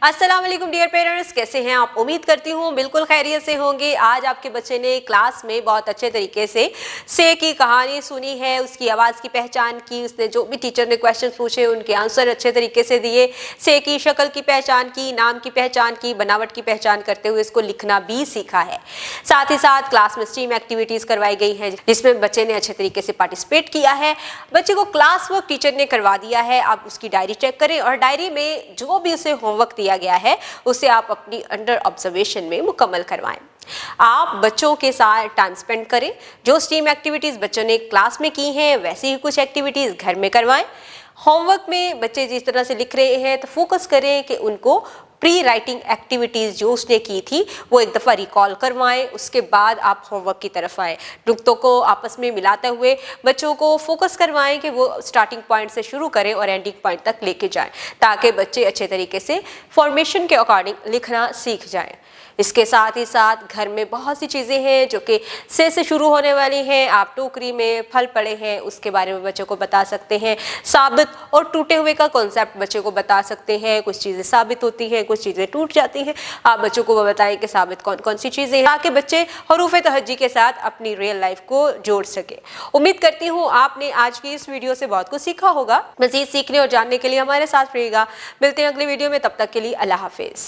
अस्सलाम वालेकुम dear parents, कैसे हैं आप? उम्मीद करती हूँ बिल्कुल खैरियत से होंगे। आज आपके बच्चे ने क्लास में बहुत अच्छे तरीके से की कहानी सुनी है, उसकी आवाज़ की पहचान की, उसने जो भी टीचर ने क्वेश्चन पूछे उनके आंसर अच्छे तरीके से दिए, से की शक्ल की पहचान की, नाम की पहचान की, बनावट की पहचान करते हुए इसको लिखना भी सीखा है। साथ ही साथ क्लास में स्ट्रीम एक्टिविटीज़ करवाई गई हैं जिसमें बच्चे ने अच्छे तरीके से पार्टिसिपेट किया है। बच्चे को क्लास वर्क टीचर ने करवा दिया है। आप उसकी डायरी चेक करें और डायरी में जो भी उसे होमवर्क दिया गया है उसे आप अपनी अंडर ऑब्जर्वेशन में मुकम्मल करवाएं। आप बच्चों के साथ टाइम स्पेंड करें। जो स्ट्रीम एक्टिविटीज़ बच्चों ने क्लास में की हैं वैसी ही कुछ एक्टिविटीज़ घर में करवाएं। होमवर्क में बच्चे जिस तरह से लिख रहे हैं तो फोकस करें कि उनको प्री राइटिंग एक्टिविटीज़ जो उसने की थी वो एक दफ़ा रिकॉल करवाएं। उसके बाद आप होमवर्क की तरफ आएँ। नुक्तों को आपस में मिलाते हुए बच्चों को फोकस करवाएं कि वो स्टार्टिंग पॉइंट से शुरू करें और एंडिंग पॉइंट तक लेके जाएं, ताकि बच्चे अच्छे तरीके से फॉर्मेशन के अकॉर्डिंग लिखना सीख जाएं। इसके साथ ही साथ घर में बहुत सी चीज़ें हैं जो कि से शुरू होने वाली हैं। आप टोकरी में फल पड़े हैं उसके बारे में बच्चों को बता सकते हैं। साबित और टूटे हुए का कॉन्सेप्ट बच्चों को बता सकते हैं। कुछ चीज़ें साबित होती हैं, कुछ चीज़ें टूट जाती हैं। आप बच्चों को बताएं कि साबित कौन कौन सी चीज़ें हैं, ताकि बच्चे हरूफ तहज्जी के साथ अपनी रियल लाइफ को जोड़ सके। उम्मीद करती हूँ आपने आज की इस वीडियो से बहुत कुछ सीखा होगा। मज़ीद सीखने और जानने के लिए हमारे साथ रहिएगा। मिलते हैं अगली वीडियो में, तब तक के लिए अल्लाह हाफिज़।